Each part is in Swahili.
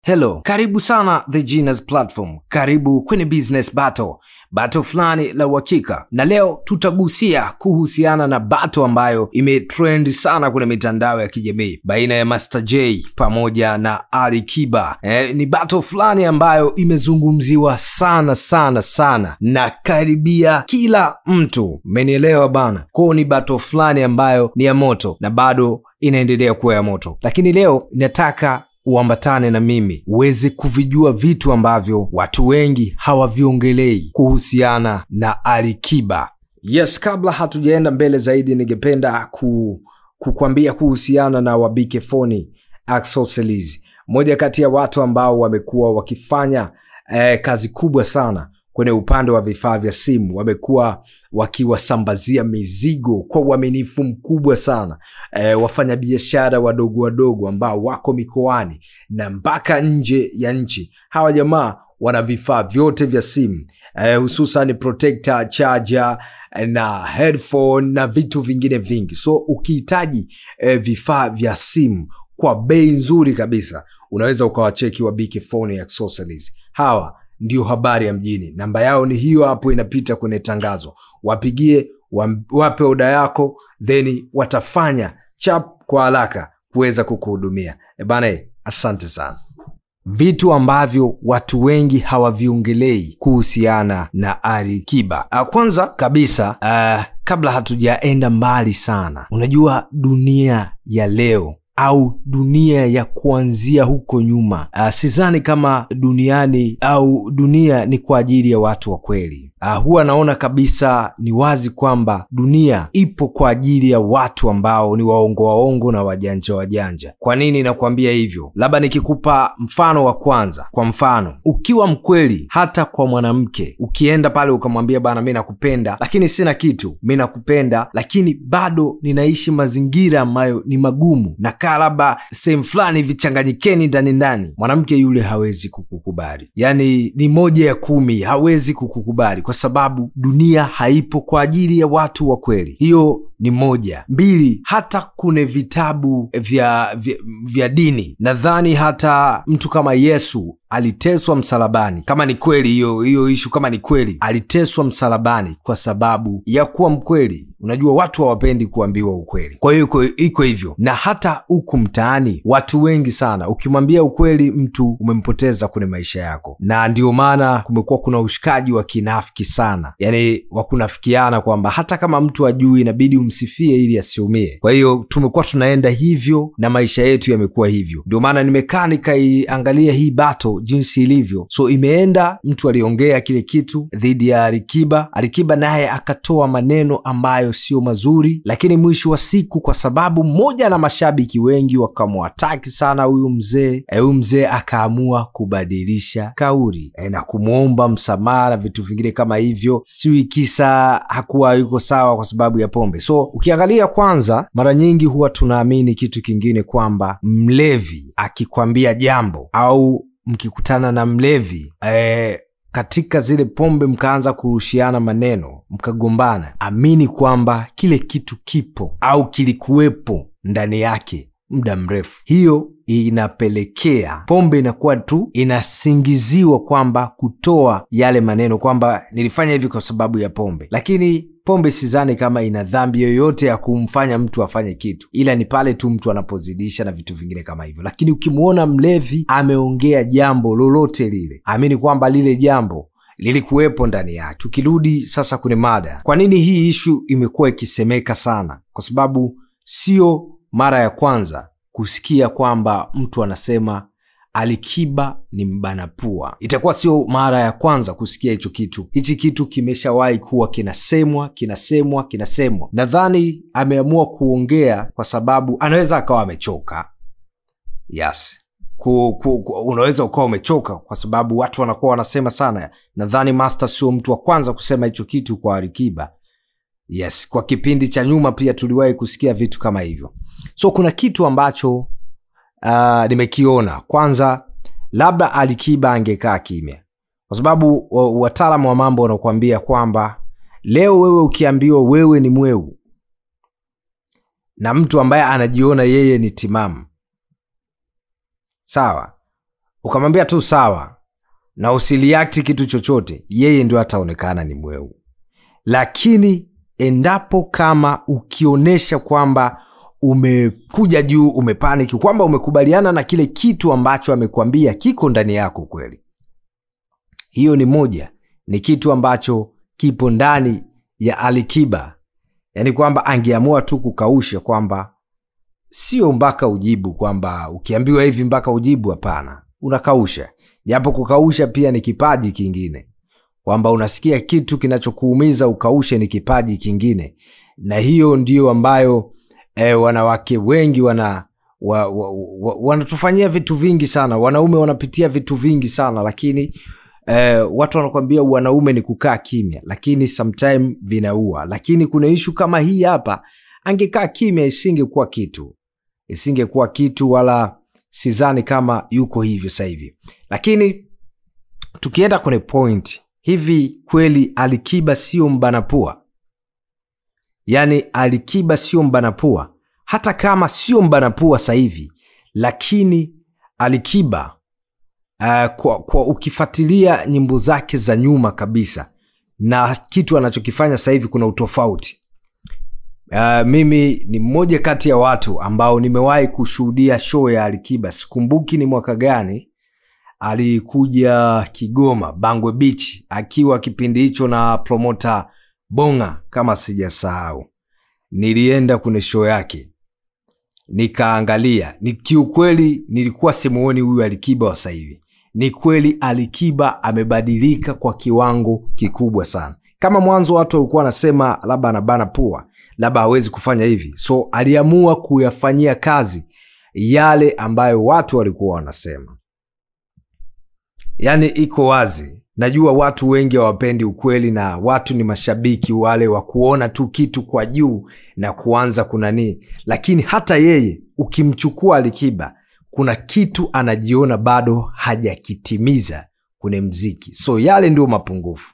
Hello, karibu sana The Genius Platform. Karibu kwenye business battle fulani la uhakika. Na leo tutagusia kuhusiana na battle ambayo imetrend sana kwenye mitandao ya kijamii baina ya Master J pamoja na Ali Kiba. Ni battle fulani ambayo imezungumziwa sana na karibia kila mtu. Mmenielewa bana? Kwa ni battle fulani ambayo ni ya moto na bado inaendelea kuwa ya moto. Lakini leo nataka uambatane na mimi uweze kuvijua vitu ambavyo watu wengi hawaviongelei kuhusiana na Ali Kiba. Yes, kabla hatujaenda mbele zaidi ningependa kukwambia kuhusiana na Wabike Phone Accessories. Moja kati ya watu ambao wamekuwa wakifanya kazi kubwa sana kwenye upande wa vifaa vya simu. Wamekuwa wakiwasambazia mizigo kwa uaminifu mkubwa sana wafanya biashara wadogo ambao wako mikoani na mpaka nje ya nchi. Hawa jamaa wana vifaa vyote vya simu, hususan protector, charger na headphone na vitu vingine vingi. So ukihitaji vifaa vya simu kwa bei nzuri kabisa, unaweza ukawacheki Wabike Phone Accessories. Hawa ndio habari ya mjini. Namba yao ni hiyo hapo inapita kwenye tangazo. Wapigie, wape oda yako, then watafanya chap kwa haraka kuweza kukuhudumia. Bana, asante sana. Vitu ambavyo watu wengi hawaviongelei kuhusiana na Ali Kiba. Kwanza kabisa, kabla hatujaenda mbali sana, unajua dunia ya leo au dunia ya kuanzia huko nyuma, sidhani kama duniani au dunia ni kwa ajili ya watu wa kweli. Huwa naona kabisa ni wazi kwamba dunia ipo kwa ajili ya watu ambao ni waongo na wajanja. Kwa nini nakwambia hivyo? Labda nikikupa mfano wa kwanza. Kwa mfano, ukiwa mkweli hata kwa mwanamke, ukienda pale ukamwambia bana, mimi nakupenda lakini sina kitu, mimi nakupenda lakini bado ninaishi mazingira ambayo ni magumu na labda sehemu fulani vichanganyikeni ndani, mwanamke yule hawezi kukukubali. Yani ni 1 ya 10 hawezi kukukubali, kwa sababu dunia haipo kwa ajili ya watu wa kweli. Hiyo ni 1. 2, hata kuna vitabu vya dini, nadhani hata mtu kama Yesu aliteswa msalabani. Kama ni kweli hiyo issue, kama ni kweli aliteswa msalabani kwa sababu ya kuwa mkweli. Unajua watu hawapendi kuambiwa ukweli. Kwa hiyo iko hivyo. Na hata huku mtaani watu wengi sana, ukimwambia ukweli mtu umempoteza kwenye maisha yako. Na ndio maana kumekuwa kuna ushikaji wa kinafiki sana. Yani wakunafikiana kwamba hata kama mtu ajui inabidi umsifie ili asiumie. Kwa hiyo tumekuwa tunaenda hivyo na maisha yetu yamekuwa hivyo. Ndio maana nimekaa nikaiangalia hii battle jinsi ilivyo. So imeenda, mtu aliongea kile kitu dhidi ya Ali Kiba naye akatoa maneno ambayo sio mazuri, lakini mwisho wa siku, kwa sababu mmoja na mashabiki wengi wakamwataki sana huyu mzee akaamua kubadilisha kauli na kumuomba msamaha na vitu vingine kama hivyo. Sio kisa hakuwa yuko sawa kwa sababu ya pombe. So ukiangalia, kwanza mara nyingi huwa tunaamini kitu kingine, kwamba mlevi akikwambia jambo au mkikutana na mlevi katika zile pombe mkaanza kurushiana maneno mkagombana, amini kwamba kile kitu kipo au kilikuwepo ndani yake muda mrefu. Hiyo inapelekea pombe inakuwa tu inasingiziwa kwamba kutoa yale maneno, kwamba nilifanya hivi kwa sababu ya pombe. Lakini pombe sidhani kama ina dhambi yoyote ya kumfanya mtu afanye kitu, ila ni pale tu mtu anapozidisha na vitu vingine kama hivyo. Lakini ukimuona mlevi ameongea jambo lolote lile, amini kwamba lile jambo lilikuwepo ndani yake. Tukirudi sasa kwenye mada, kwa nini hii issue imekuwa ikisemeka sana? Kwa sababu sio mara ya kwanza kusikia kwamba mtu anasema Ali Kiba ni mbana pua. Itakuwa sio mara ya kwanza kusikia hicho kitu. Hichi kitu kimeshawahi kuwa kinasemwa. Nadhani ameamua kuongea kwa sababu anaweza akawa amechoka. Yes. Unaweza ukawa umechoka kwa sababu watu wanakuwa wanasema sana. Nadhani Master sio mtu wa kwanza kusema hicho kitu kwa Ali Kiba. Yes, kwa kipindi cha nyuma pia tuliwahi kusikia vitu kama hivyo. So kuna kitu ambacho nimekiona. Kwanza, labda Ali Kiba angekaa kimya, kwa sababu wataalamu wa mambo wanakuambia kwamba leo wewe ukiambiwa wewe ni mweu na mtu ambaye anajiona yeye ni timamu, sawa, ukamwambia tu sawa na usiliakti kitu chochote, yeye ndio ataonekana ni mweu. Lakini endapo kama ukionesha kwamba umekuja juu, umepaniki, kwamba umekubaliana na kile kitu ambacho amekwambia kiko ndani yako kweli, hiyo ni moja, ni kitu ambacho kipo ndani ya Alikiba. Yani kwamba angeamua tu kukausha, kwamba sio mpaka ujibu, kwamba ukiambiwa hivi mpaka ujibu, hapana, unakausha. Japo kukausha pia ni kipaji kingine, kwamba unasikia kitu kinachokuumiza ukaushe, ni kipaji kingine. Na hiyo ndio ambayo wanawake wengi wanatufanyia vitu vingi sana. Wanaume wanapitia vitu vingi sana, lakini watu wanakuambia wanaume ni kukaa kimya, lakini sometime vinaua. Lakini kuna issue kama hii hapa, angekaa kimya isingekuwa kitu, wala sidhani kama yuko hivyo sasa hivi. Lakini tukienda kwenye point, hivi kweli Alikiba sio mbanapua? Yani Alikiba sio mbanapua? Hata kama sio mbanapua sasa hivi, lakini Alikiba kwa ukifuatilia nyimbo zake za nyuma kabisa na kitu anachokifanya sasa hivi, kuna utofauti. Mimi ni mmoja kati ya watu ambao nimewahi kushuhudia show ya Alikiba. Sikumbuki ni mwaka gani, alikuja Kigoma Bangwe Beach akiwa kipindi hicho na promoter Bonga kama sijasahau. Nilienda kwenye show yake, nikaangalia. Ni kiukweli nilikuwa simuoni huyu Alikiba wa sasa hivi. Ni kweli Alikiba amebadilika kwa kiwango kikubwa sana. Kama mwanzo watu walikuwa wanasema labda anabana pua, labda hawezi kufanya hivi, so aliamua kuyafanyia kazi yale ambayo watu walikuwa wanasema. Yani iko wazi, najua watu wengi hawapendi ukweli, na watu ni mashabiki wale wa kuona tu kitu kwa juu na kuanza kunani. Lakini hata yeye ukimchukua Alikiba, kuna kitu anajiona bado hajakitimiza kwenye mziki. So yale ndio mapungufu.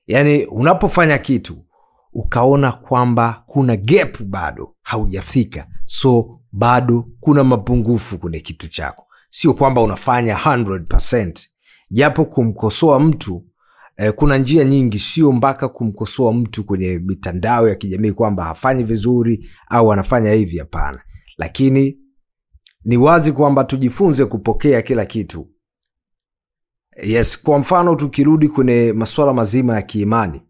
Yani unapofanya kitu ukaona kwamba kuna gap bado haujafika, so bado kuna mapungufu kwenye kitu chako. Sio kwamba unafanya 100%. Japo kumkosoa mtu, kuna njia nyingi, sio mpaka kumkosoa mtu kwenye mitandao ya kijamii kwamba hafanyi vizuri au anafanya hivi, hapana. Lakini ni wazi kwamba tujifunze kupokea kila kitu. Yes, kwa mfano tukirudi kwenye masuala mazima ya kiimani,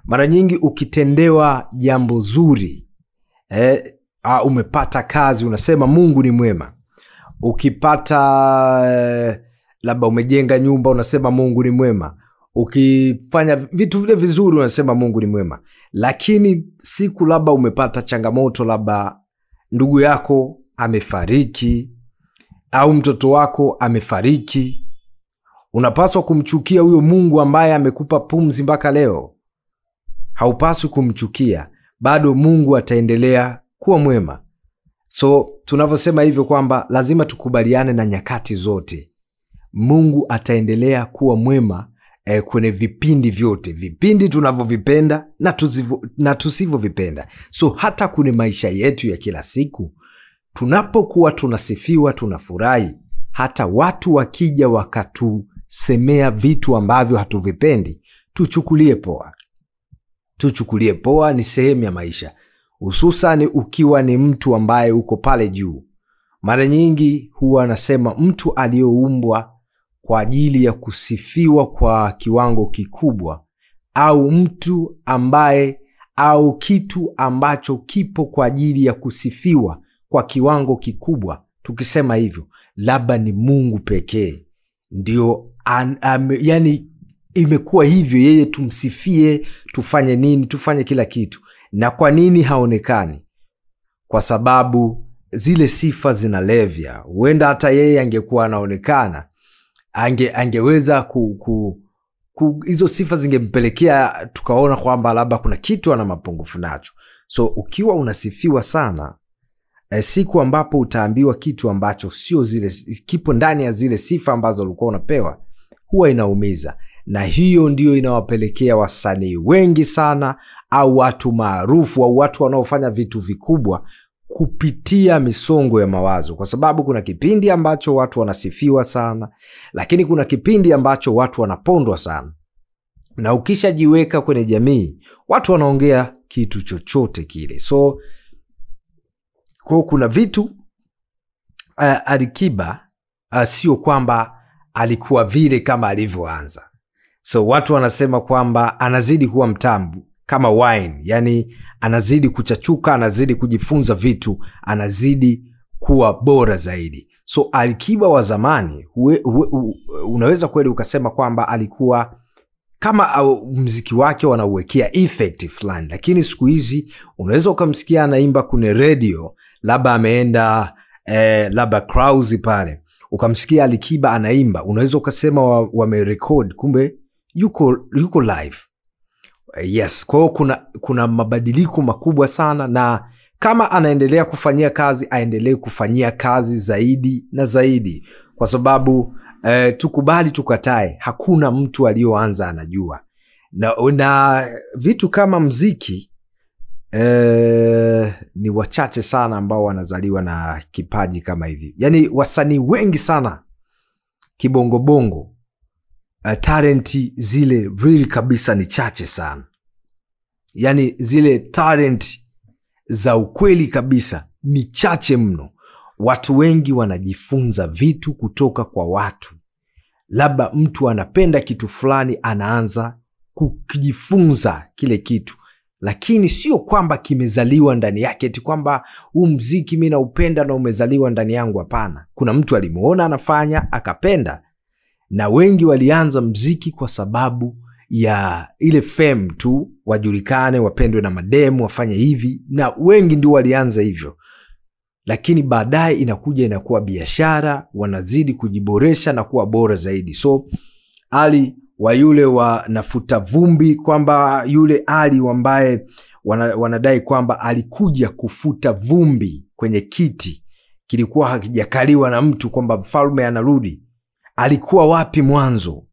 mara nyingi ukitendewa jambo zuri, umepata kazi, unasema Mungu ni mwema. Ukipata labda umejenga nyumba, unasema Mungu ni mwema. Ukifanya vitu vile vizuri, unasema Mungu ni mwema. Lakini siku labda umepata changamoto, labda ndugu yako amefariki au mtoto wako amefariki, unapaswa kumchukia huyo Mungu ambaye amekupa pumzi mpaka leo? Haupaswi kumchukia, bado Mungu ataendelea kuwa mwema. So tunavyosema hivyo kwamba lazima tukubaliane na nyakati zote, Mungu ataendelea kuwa mwema kwenye vipindi vyote, vipindi tunavyovipenda na tusivyovipenda. So hata kwenye maisha yetu ya kila siku, tunapokuwa tunasifiwa, tunafurahi. Hata watu wakija wakatusemea vitu ambavyo hatuvipendi, tuchukulie poa. Tuchukulie poa, ni sehemu ya maisha. Hususan ukiwa ni mtu ambaye uko pale juu. Mara nyingi huwa anasema mtu aliyeumbwa kwa ajili ya kusifiwa kwa kiwango kikubwa, au mtu ambaye au kitu ambacho kipo kwa ajili ya kusifiwa kwa kiwango kikubwa, tukisema hivyo labda ni Mungu pekee ndio yani imekuwa hivyo, yeye tumsifie, tufanye nini, tufanye kila kitu. Na kwa nini haonekani? Kwa sababu zile sifa zinalevya. Huenda hata yeye angekuwa anaonekana, angeweza hizo sifa zingempelekea tukaona kwamba labda kuna kitu ana mapungufu nacho. So ukiwa unasifiwa sana, siku ambapo utaambiwa kitu ambacho sio zile, kipo ndani ya zile sifa ambazo ulikuwa unapewa, huwa inaumiza. Na hiyo ndio inawapelekea wasanii wengi sana, au watu maarufu, au watu wanaofanya vitu vikubwa, kupitia misongo ya mawazo, kwa sababu kuna kipindi ambacho watu wanasifiwa sana, lakini kuna kipindi ambacho watu wanapondwa sana. Na ukishajiweka kwenye jamii, watu wanaongea kitu chochote kile. So kwa kuna vitu Alikiba sio kwamba alikuwa vile kama alivyoanza. So watu wanasema kwamba anazidi kuwa mtamu kama wine, yani anazidi kuchachuka, anazidi kujifunza vitu, anazidi kuwa bora zaidi. So Alikiba wa zamani unaweza kweli ukasema kwamba alikuwa kama muziki wake wanauwekea effect fulani, lakini siku hizi unaweza ukamsikia anaimba kwenye radio, labda ameenda labda Krausi pale, ukamsikia Alikiba anaimba, unaweza ukasema wamerecord, kumbe yuko live. Yes, kwa hiyo kuna mabadiliko makubwa sana, na kama anaendelea kufanyia kazi, aendelee kufanyia kazi zaidi na zaidi, kwa sababu tukubali tukatae, hakuna mtu aliyoanza anajua. Na vitu kama mziki ni wachache sana ambao wanazaliwa na kipaji kama hivi. Yani wasanii wengi sana kibongobongo, talenti zile really kabisa ni chache sana. Yani zile talent za ukweli kabisa ni chache mno. Watu wengi wanajifunza vitu kutoka kwa watu. Labda mtu anapenda kitu fulani, anaanza kujifunza kile kitu, lakini sio kwamba kimezaliwa ndani yake, eti kwamba huu muziki mimi naupenda na umezaliwa ndani yangu. Hapana, kuna mtu alimuona anafanya akapenda, na wengi walianza muziki kwa sababu ya ile fame tu, wajulikane, wapendwe na mademu, wafanye hivi, na wengi ndio walianza hivyo. Lakini baadaye inakuwa biashara, wanazidi kujiboresha na kuwa bora zaidi. So Ali wa yule wanafuta vumbi, kwamba yule Ali ambaye wanadai kwamba alikuja kufuta vumbi kwenye kiti, kilikuwa hakijakaliwa na mtu, kwamba mfalme anarudi. Alikuwa wapi mwanzo?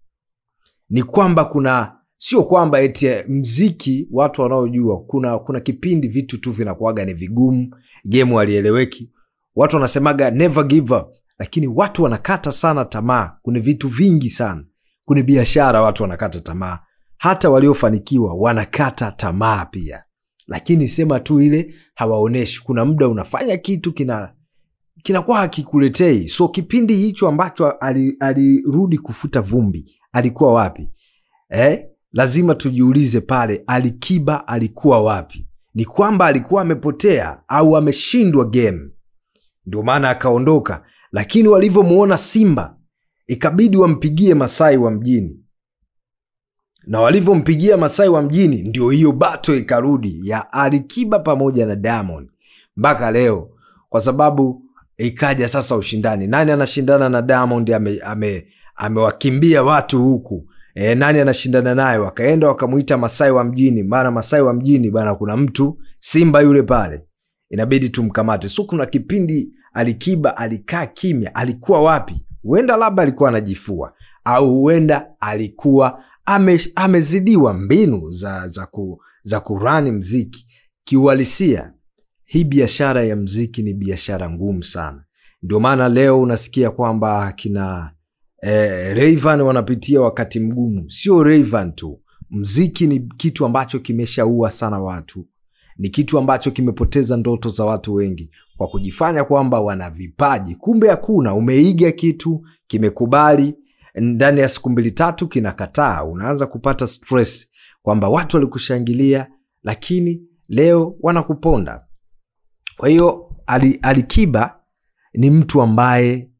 Ni kwamba sio kwamba eti mziki watu wanaojua, kuna kipindi vitu tu vinakuaga ni vigumu, game walieleweki. Watu wanasemaga never give up, lakini watu wanakata sana tamaa. Kuna vitu vingi sana, kuna biashara watu wanakata tamaa, hata waliofanikiwa wanakata tamaa pia, lakini sema tu ile hawaoneshi. Kuna muda unafanya kitu kinakuwa hakikuletei. So kipindi hicho ambacho alirudi kufuta vumbi, alikuwa wapi? Lazima tujiulize pale, Alikiba alikuwa wapi? Ni kwamba alikuwa amepotea au ameshindwa game, ndio maana akaondoka? Lakini walivyomuona Simba, ikabidi wampigie Masai wa mjini, na walivyompigia Masai wa mjini, ndio hiyo battle ikarudi ya Alikiba pamoja na Diamond mpaka leo, kwa sababu ikaja sasa ushindani. Nani anashindana na Diamond? Amewakimbia watu huku. Nani anashindana naye? Wakaenda wakamuita Masai wa mjini. Maana Masai wa mjini bana, kuna mtu Simba yule pale, inabidi tumkamate. So kuna kipindi Alikiba alikaa kimya. Alikuwa wapi? Huenda labda alikuwa anajifua, au huenda alikuwa amezidiwa mbinu za kurani mziki. Kiuhalisia, hii biashara ya mziki ni biashara ngumu sana. Ndio maana leo unasikia kwamba kina Rayvanny wanapitia wakati mgumu. Sio Rayvanny tu, mziki ni kitu ambacho kimeshaua sana watu. Ni kitu ambacho kimepoteza ndoto za watu wengi kwa kujifanya kwamba wana vipaji, kumbe hakuna. Umeiga kitu, kimekubali, ndani ya siku 2-3 kinakataa. Unaanza kupata stress kwamba watu walikushangilia, lakini leo wanakuponda. Kwa hiyo Alikiba ni mtu ambaye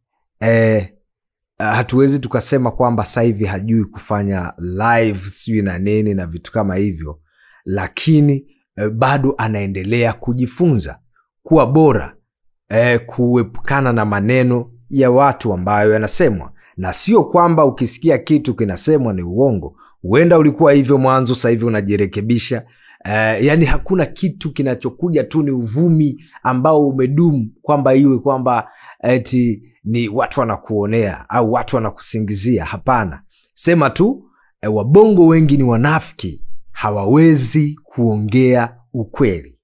hatuwezi tukasema kwamba sasa hivi hajui kufanya live sio na nene na vitu kama hivyo, lakini bado anaendelea kujifunza kuwa bora, kuepukana na maneno ya watu ambayo yanasemwa. Na sio kwamba ukisikia kitu kinasemwa ni uongo. Huenda ulikuwa hivyo mwanzo, sasa hivi unajirekebisha. Yani hakuna kitu kinachokuja tu ni uvumi ambao umedumu, kwamba iwe kwamba eti ni watu wanakuonea au watu wanakusingizia. Hapana, sema tu wabongo wengi ni wanafiki, hawawezi kuongea ukweli.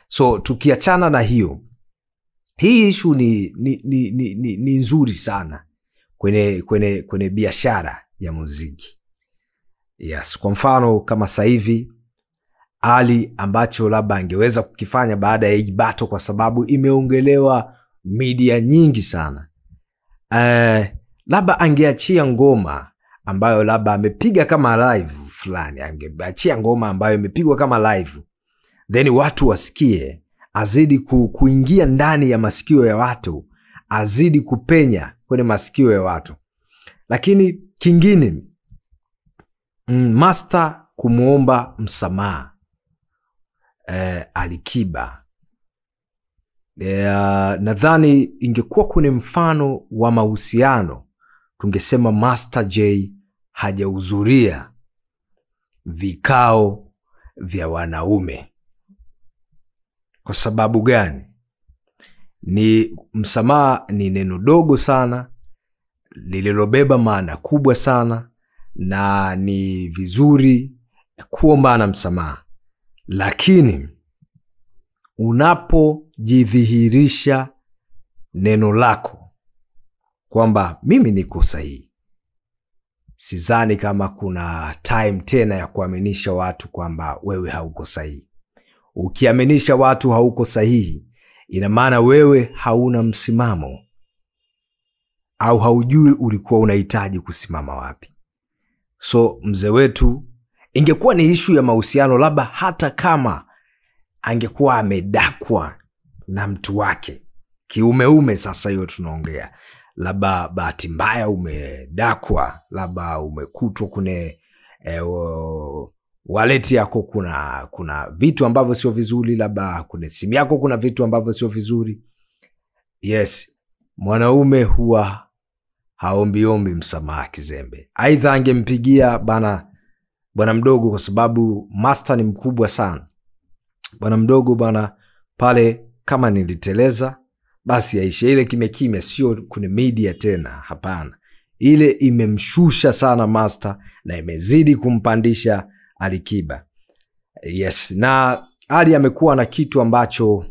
So tukiachana na hiyo, hii issue ni nzuri sana kwenye biashara ya muziki. Yes, kwa mfano kama sasa hivi Ali ambacho labda angeweza kukifanya baada ya hii battle, kwa sababu imeongelewa media nyingi sana. Labda angeachia ngoma ambayo labda amepiga kama live fulani, angeachia ngoma ambayo imepigwa kama live, then watu wasikie, azidi kuingia ndani ya masikio ya watu, azidi kupenya kwenye masikio ya watu. Lakini kingine, Master kumuomba msamaha Alikiba, nadhani ingekuwa kwenye mfano wa mahusiano, tungesema Master J hajahudhuria vikao vya wanaume. Kwa sababu gani? Ni msamaha ni neno dogo sana lililobeba maana kubwa sana, na ni vizuri kuombana msamaha. Lakini unapojidhihirisha neno lako kwamba mimi niko sahihi, sidhani kama kuna time tena ya kuaminisha watu kwamba wewe hauko sahihi. Ukiaminisha watu hauko sahihi, ina maana wewe hauna msimamo, au haujui ulikuwa unahitaji kusimama wapi. So mzee wetu, ingekuwa ni issue ya mahusiano, labda hata kama angekuwa amedakwa na mtu wake kiumeume, sasa hiyo tunaongea labda bahati mbaya umedakwa, labda umekutwa kune wallet yako kuna vitu ambavyo sio vizuri, labda kune simu yako kuna vitu ambavyo sio vizuri. Yes, mwanaume huwa haombi msamaha kizembe. Aidha angempigia bwana mdogo, kwa sababu Master ni mkubwa sana. Bwana mdogo bwana, pale kama niliteleza basi yaishe, ile kimekime, sio kwenye media tena, hapana. Ile imemshusha sana Master na imezidi kumpandisha Alikiba. Yes, na Ali amekuwa na kitu ambacho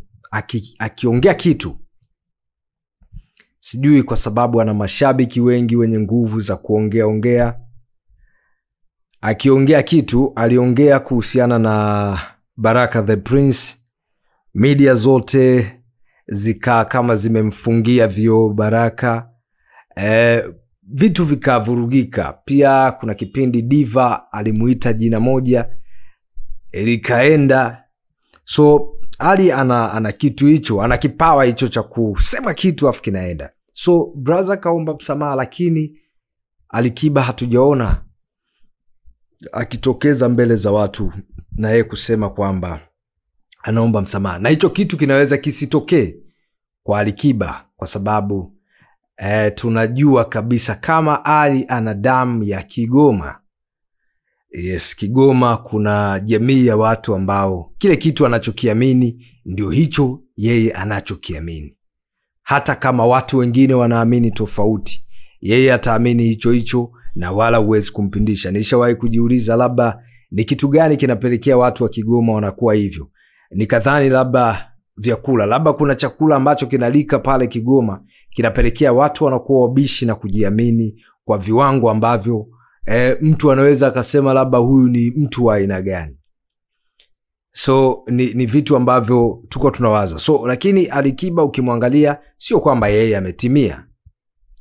akiongea kitu, sijui kwa sababu ana mashabiki wengi wenye nguvu za kuongea. Akiongea kitu, aliongea kuhusiana na Baraka the Prince, media zote zika kama zimemfungia vio Baraka, vitu vikavurugika. Pia kuna kipindi Diva alimuita jina moja likaenda. So Ali ana kitu hicho, ana kipawa hicho cha kusema kitu afu kinaenda. So brother kaomba msamaha, lakini Alikiba hatujaona akitokeza mbele za watu na yeye kusema kwamba anaomba msamaha. Na hicho kitu kinaweza kisitokee kwa Alikiba, kwa sababu tunajua kabisa kama Ali ana damu ya Kigoma. Yes, Kigoma kuna jamii ya watu ambao kile kitu anachokiamini ndio hicho yeye anachokiamini. Hata kama watu wengine wanaamini tofauti, yeye ataamini hicho hicho na wala huwezi kumpindisha. Nishawahi kujiuliza labda ni kitu gani kinapelekea watu wa Kigoma wanakuwa hivyo. Nikadhani labda vyakula, labda kuna chakula ambacho kinalika pale Kigoma kinapelekea watu wanakuwa wabishi na kujiamini kwa viwango ambavyo mtu anaweza akasema labda huyu ni mtu wa aina gani. So ni vitu ambavyo tuko tunawaza. So lakini Alikiba ukimwangalia, sio kwamba yeye ametimia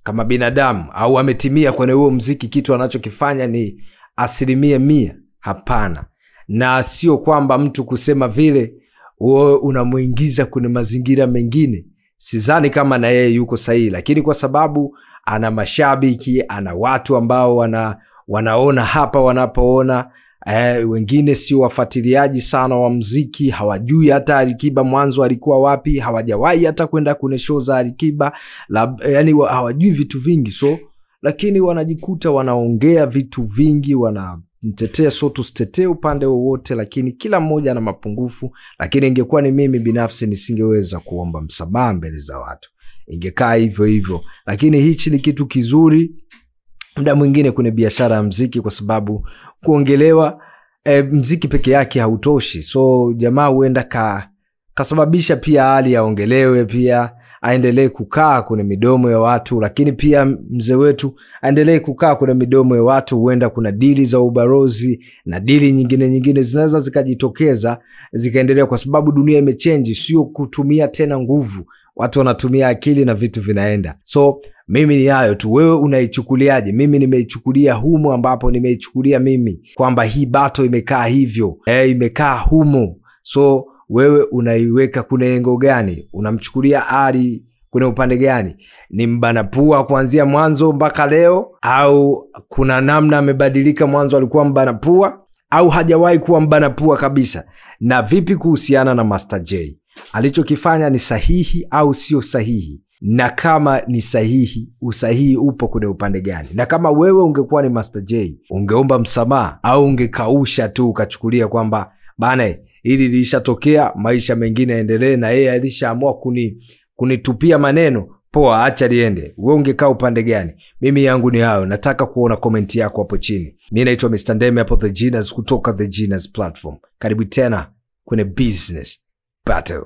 kama binadamu au ametimia kwenye huo muziki, kitu anachokifanya ni 100%, hapana. Na sio kwamba mtu kusema vile wewe unamuingiza kwenye mazingira mengine, sidhani kama na yeye yuko sahihi. Lakini kwa sababu ana mashabiki, ana watu ambao wanaona hapa wanapoona, wengine sio wafuatiliaji sana wa muziki, hawajui hata Alikiba mwanzo alikuwa wapi, hawajawahi hata kwenda kwenye show za Alikiba, yani hawajui vitu vingi. So lakini wanajikuta wanaongea vitu vingi, wanamtetea. So tusitetee upande wowote, lakini kila mmoja ana mapungufu. Lakini ingekuwa ni mimi binafsi, nisingeweza kuomba msamaha mbele za watu, ingekaa hivyo. Lakini hichi ni kitu kizuri muda mwingine kwenye biashara ya muziki, kwa sababu kuongelewa muziki peke yake hautoshi. So jamaa huenda kasababisha pia Ali aongelewe pia, aendelee kukaa kwenye midomo ya watu, lakini pia mzee wetu aendelee kukaa kwenye midomo ya watu. Huenda kuna dili za ubarozi na dili nyingine zinaweza zikajitokeza zikaendelea, kwa sababu dunia imechange, sio kutumia tena nguvu, watu wanatumia akili na vitu vinaenda. So mimi ni hayo tu, wewe unaichukuliaje? Mimi nimeichukulia humo ambapo nimeichukulia mimi kwamba hii battle imekaa hivyo, imekaa humo. So wewe unaiweka kuna engo gani? Unamchukulia Ari kuna upande gani? Ni mbana pua kuanzia mwanzo mpaka leo, au kuna namna amebadilika? Mwanzo alikuwa mbana pua au hajawahi kuwa mbana pua kabisa? Na vipi kuhusiana na Master J? Alichokifanya ni sahihi au sio sahihi? Na kama ni sahihi, usahihi upo kwenye upande gani? Na kama wewe ungekuwa ni Master J, ungeomba msamaha au ungekausha tu ukachukulia kwamba bana hili lilishatokea, maisha mengine yaendelee, na yeye alishaamua kunitupia maneno, poa, acha liende? Wewe ungekaa upande gani? Mimi yangu ni hayo. Nataka kuona komenti yako hapo chini. Mimi naitwa Mr. Ndeme hapo The Genius kutoka The Genius Platform. Karibu tena kwenye Business Battle.